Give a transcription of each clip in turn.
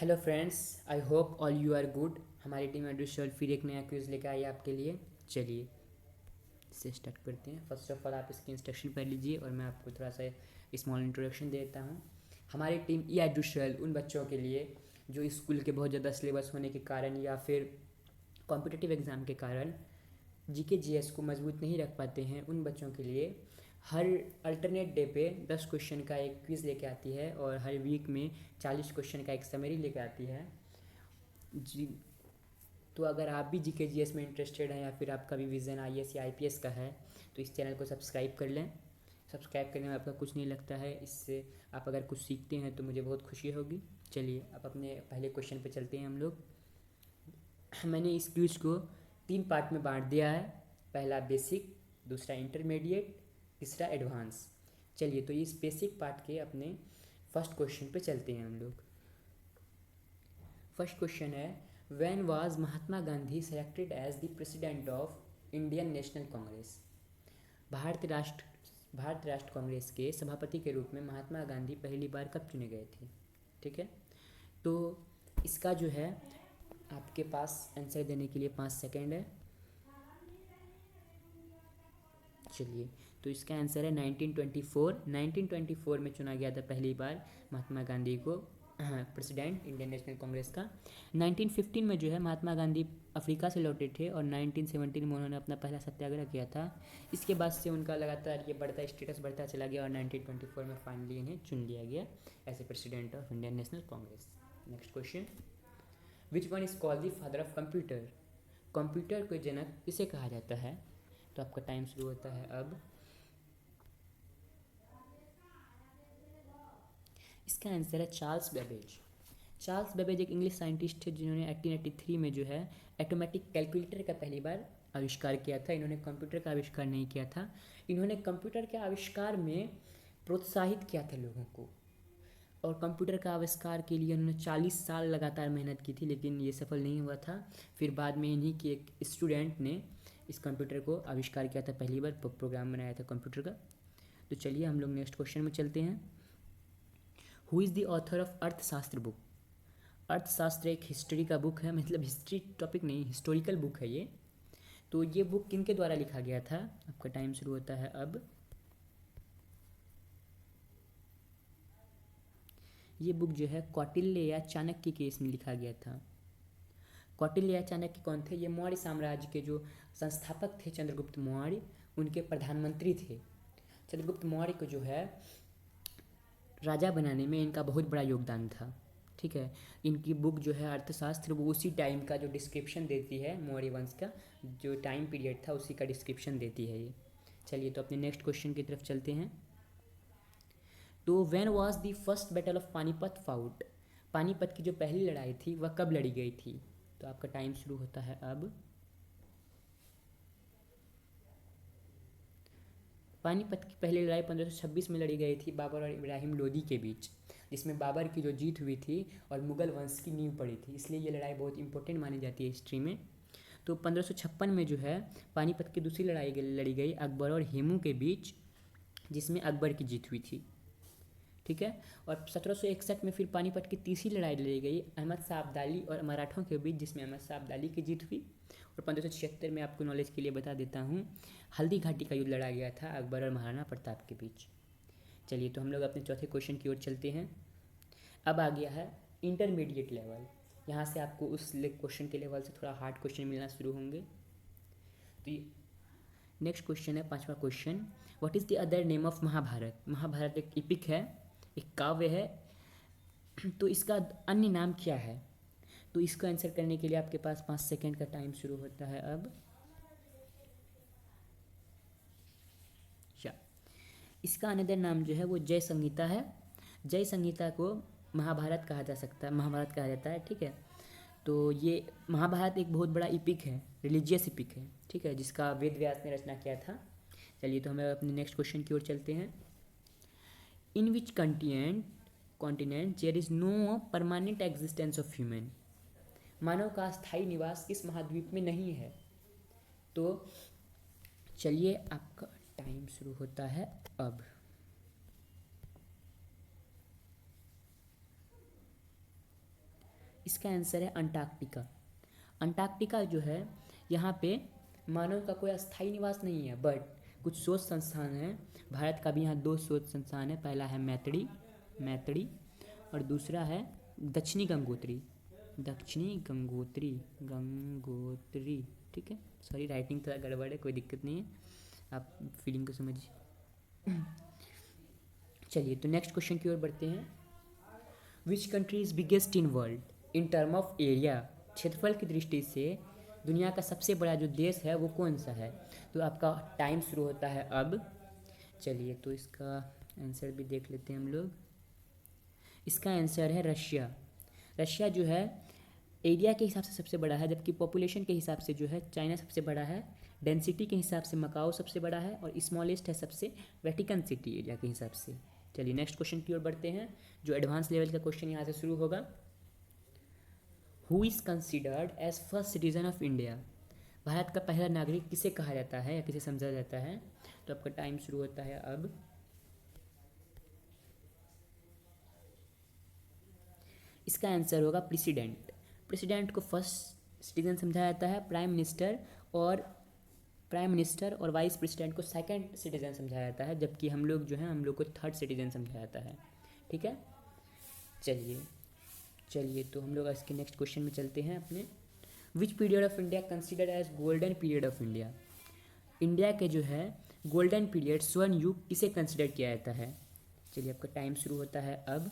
Hello friends, I hope all you are good. हमारी team एडुशल फिर एक नया क्विज़ लेकर आई है आपके लिए। चलिए इसे स्टार्ट करते हैं। फर्स्ट ऑफ ऑल आप इसकी इंस्ट्रक्शन पढ़ लीजिए और मैं आपको थोड़ा सा स्मॉल इंट्रोडक्शन दे देता हूँ। हमारी टीम ई एडुशल उन बच्चों के लिए जो स्कूल के बहुत ज़्यादा सिलेबस होने के कारण या फिर कॉम्पिटिटिव एग्ज़ाम के कारण जीके जीएस को मजबूत नहीं रख पाते हैं, उन बच्चों के लिए हर अल्टरनेट डे पे 10 क्वेश्चन का एक क्विज़ लेके आती है और हर वीक में 40 क्वेश्चन का एक समरी लेके आती है जी। तो अगर आप भी जीके जीएस में इंटरेस्टेड हैं या फिर आपका भी विज़न आईएएस या आईपीएस का है तो इस चैनल को सब्सक्राइब कर लें। सब्सक्राइब करने में आपका कुछ नहीं लगता है, इससे आप अगर कुछ सीखते हैं तो मुझे बहुत खुशी होगी। चलिए अब अपने पहले क्वेश्चन पे चलते हैं हम लोग। मैंने इस क्विज को 3 पार्ट में बांट दिया है। पहला बेसिक, दूसरा इंटरमीडिएट, तीसरा एडवांस। चलिए तो इस बेसिक पार्ट के अपने फर्स्ट क्वेश्चन पे चलते हैं हम लोग। फर्स्ट क्वेश्चन है, when was Mahatma Gandhi selected as the president of Indian National Congress. Bharat राष्ट्र कांग्रेस के सभापति के रूप में महात्मा गांधी पहली बार कब चुने गए थे? ठीक है, तो इसका जो है आपके पास आंसर देने के लिए 5 सेकेंड है। चलिए तो इसका आंसर है 1924। 1924 में चुना गया था पहली बार महात्मा गांधी को प्रेसिडेंट इंडियन नेशनल कांग्रेस का। 1915 में जो है महात्मा गांधी अफ्रीका से लौटे थे और 1917 में उन्होंने अपना पहला सत्याग्रह किया था। इसके बाद से उनका लगातार ये बढ़ता स्टेटस बढ़ता चला गया और 1924 में फाइनली इन्हें चुन लिया गया as a president of Indian National Congress. Next question, which one is called the father of computer. Computer को जनक किसे कहा जाता है? तो आपका टाइम शुरू होता है अब। इसका आंसर है चार्ल्स बेबेज। चार्ल्स बेबेज एक इंग्लिश साइंटिस्ट थे जिन्होंने 1883 में जो है ऑटोमेटिक कैलकुलेटर का पहली बार आविष्कार किया था। इन्होंने कंप्यूटर का आविष्कार नहीं किया था। इन्होंने कंप्यूटर के आविष्कार में प्रोत्साहित किया था लोगों को और कंप्यूटर का आविष्कार के लिए उन्होंने 40 साल लगातार मेहनत की थी, लेकिन ये सफल नहीं हुआ था। फिर बाद में इन्हीं के एक स्टूडेंट ने इस कंप्यूटर को आविष्कार किया था, पहली बार प्रोग्राम बनाया था कंप्यूटर का। तो चलिए हम लोग नेक्स्ट क्वेश्चन में चलते हैं। Who is the author of अर्थशास्त्र बुक। अर्थशास्त्र एक हिस्ट्री का बुक है, मतलब हिस्ट्री टॉपिक नहीं, हिस्टोरिकल बुक है ये। तो ये बुक किन के द्वारा लिखा गया था? आपका टाइम शुरू होता है अब। ये बुक जो है कौटिल्य या चाणक्य के इसमें लिखा गया था। कौटिल्य या चाणक्य कौन थे? ये मौर्य साम्राज्य के जो संस्थापक थे, चंद्रगुप्त मौर्य, उनके प्रधानमंत्री थे। चंद्रगुप्त मौर्य को जो है राजा बनाने में इनका बहुत बड़ा योगदान था। ठीक है, इनकी बुक जो है अर्थशास्त्र वो उसी टाइम का जो डिस्क्रिप्शन देती है, मौर्य वंश का जो टाइम पीरियड था उसी का डिस्क्रिप्शन देती है ये। चलिए तो अपने नेक्स्ट क्वेश्चन की तरफ चलते हैं। तो when was the first battle of Panipat fought. Panipat की जो पहली लड़ाई थी वह कब लड़ी गई थी? तो आपका टाइम शुरू होता है अब। पानीपत की पहली लड़ाई 1526 में लड़ी गई थी बाबर और इब्राहिम लोदी के बीच, जिसमें बाबर की जो जीत हुई थी और मुग़ल वंश की नींव पड़ी थी, इसलिए ये लड़ाई बहुत इंपॉर्टेंट मानी जाती है हिस्ट्री में। तो 1556 में जो है पानीपत की दूसरी लड़ाई लड़ी गई अकबर और हेमू के बीच, जिसमें अकबर की जीत हुई थी। ठीक है, और 1761 में फिर पानीपत की तीसरी लड़ाई लड़ी गई अहमद शाह अब्दाली और मराठों के बीच, जिसमें अहमद शाह अब्दाली की जीत हुई। और 1576 में आपको नॉलेज के लिए बता देता हूँ, हल्दी घाटी का युद्ध लड़ा गया था अकबर और महाराणा प्रताप के बीच। चलिए तो हम लोग अपने चौथे क्वेश्चन की ओर चलते हैं। अब आ गया है इंटरमीडिएट लेवल। यहाँ से आपको उस क्वेश्चन के लेवल से थोड़ा हार्ड क्वेश्चन मिलना शुरू होंगे। तो नेक्स्ट क्वेश्चन है पांचवा question, what is the other name of Mahabharat. Mahabharat एक इपिक है, एक काव्य है, तो इसका अन्य नाम क्या है? तो इसको आंसर करने के लिए आपके पास 5 सेकेंड का टाइम शुरू होता है अब। या इसका अनदर नाम जो है वो जय संहिता है। जय संहिता को महाभारत कहा जा सकता है, महाभारत कहा जाता है। ठीक है, तो ये महाभारत एक बहुत बड़ा इपिक है, रिलीजियस इपिक है। ठीक है, जिसका वेद व्यास ने रचना किया था। चलिए तो हमें अपने नेक्स्ट क्वेश्चन की ओर चलते हैं। In which continent there is no permanent existence of human. मानव का स्थायी निवास किस महाद्वीप में नहीं है? तो चलिए आपका टाइम शुरू होता है अब। इसका आंसर है अंटार्कटिका। अंटार्कटिका जो है, यहाँ पे मानव का कोई अस्थायी निवास नहीं है, बट कुछ शोध संस्थान हैं। भारत का भी यहाँ 2 शोध संस्थान है। पहला है मैत्री मैत्री और दूसरा है दक्षिणी गंगोत्री। दक्षिणी गंगोत्री गंगोत्री, ठीक है। सॉरी, राइटिंग थोड़ा गड़बड़ है, कोई दिक्कत नहीं है, आप फीलिंग को समझिए। चलिए, तो नेक्स्ट क्वेश्चन की ओर बढ़ते हैं। Which country is biggest in world in term of area? क्षेत्रफल की दृष्टि से दुनिया का सबसे बड़ा जो देश है वो कौन सा है? तो आपका टाइम शुरू होता है अब। चलिए, तो इसका आंसर भी देख लेते हैं हम लोग। इसका आंसर है रशिया। रशिया जो है एरिया के हिसाब से सबसे बड़ा है, जबकि पॉपुलेशन के हिसाब से जो है चाइना सबसे बड़ा है। डेंसिटी के हिसाब से मकाओ सबसे बड़ा है और स्मॉलेस्ट है सबसे वेटिकन सिटी एरिया के हिसाब से। चलिए, नेक्स्ट क्वेश्चन की ओर बढ़ते हैं, जो एडवांस लेवल का क्वेश्चन यहाँ से शुरू होगा। Who is considered as first citizen of India? Bharat का पहला नागरिक किसे कहा जाता है या किसे समझा जाता है? तो आपका टाइम शुरू होता है अब। इसका आंसर होगा प्रेसिडेंट। प्रेसिडेंट को फर्स्ट सिटीजन समझा जाता है। प्राइम मिनिस्टर और वाइस प्रेसिडेंट को सेकंड सिटीजन समझा जाता है, जबकि हम लोग जो है हम लोग को थर्ड सिटीजन समझा जाता है, ठीक है। चलिए, तो हम लोग इसके नेक्स्ट क्वेश्चन में चलते हैं अपने। Which period of India considered as golden period of India? India के जो है गोल्डन पीरियड, स्वर्ण युग, किसे कंसिडर किया जाता है? चलिए, आपका टाइम शुरू होता है अब।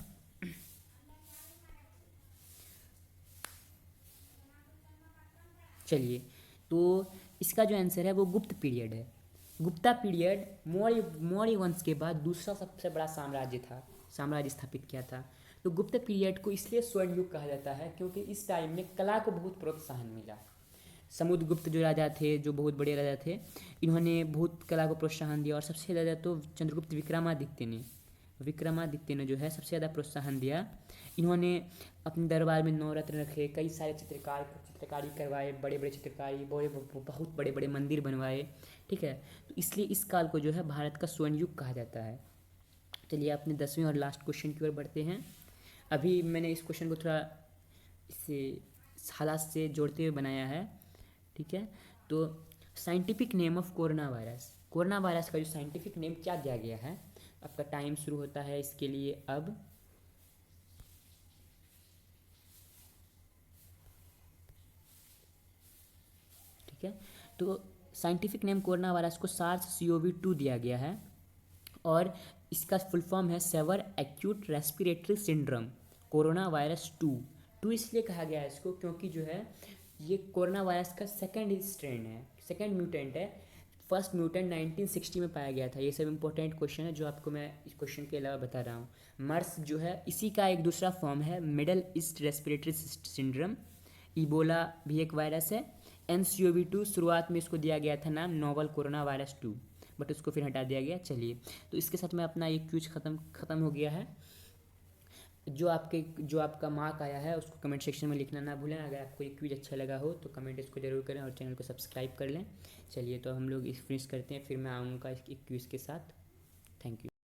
चलिए, तो इसका जो आंसर है वो गुप्त पीरियड है। गुप्ता पीरियड मौर्य वंश के बाद दूसरा सबसे बड़ा साम्राज्य स्थापित किया था। तो गुप्त पीरियड को इसलिए स्वर्ण युग कहा जाता है क्योंकि इस टाइम में कला को बहुत प्रोत्साहन मिला। समुद्रगुप्त जो राजा थे, जो बहुत बड़े राजा थे, इन्होंने बहुत कला को प्रोत्साहन दिया। और सबसे ज़्यादा तो चंद्रगुप्त विक्रमादित्य ने जो है सबसे ज़्यादा प्रोत्साहन दिया। इन्होंने अपने दरबार में नवरत्न रखे, कई सारे चित्रकारी करवाए, बड़े बड़े चित्रकारी, बहुत बड़े बड़े मंदिर बनवाए, ठीक है। तो इसलिए इस काल को जो है भारत का स्वर्ण युग कहा जाता है। चलिए, अपने 10वें और लास्ट क्वेश्चन की ओर बढ़ते हैं। अभी मैंने इस क्वेश्चन को थोड़ा इससे हालात से जोड़ते हुए बनाया है, ठीक है। तो scientific name of corona virus का जो साइंटिफिक नेम क्या दिया गया है? आपका टाइम शुरू होता है इसके लिए अब। ठीक है, तो साइंटिफिक नेम कोरोना वायरस को SARS-CoV-2 दिया गया है और इसका फुल फॉर्म है severe acute respiratory syndrome corona virus 2 इसलिए कहा गया है इसको क्योंकि जो है ये कोरोना वायरस का सेकेंड म्यूटेंट है। फर्स्ट म्यूटेंट 1960 में पाया गया था। ये सब इंपॉर्टेंट क्वेश्चन है जो आपको मैं इस क्वेश्चन के अलावा बता रहा हूँ। मर्स जो है इसी का एक दूसरा फॉर्म है middle east respiratory syndrome. Ebola भी एक वायरस है। NCOV-2 शुरुआत में इसको दिया गया था नाम नोवल कोरोना वायरस 2, बट उसको फिर हटा दिया गया। चलिए, तो इसके साथ में अपना ये क्विज ख़त्म हो गया है। जो आपका मार्क आया है उसको कमेंट सेक्शन में लिखना ना भूलें। अगर आपको ये क्विज अच्छा लगा हो तो कमेंट इसको जरूर करें और चैनल को सब्सक्राइब कर लें। चलिए, तो हम लोग इस फिनिश करते हैं, फिर मैं आऊँगा एक क्विज के साथ। Thank you.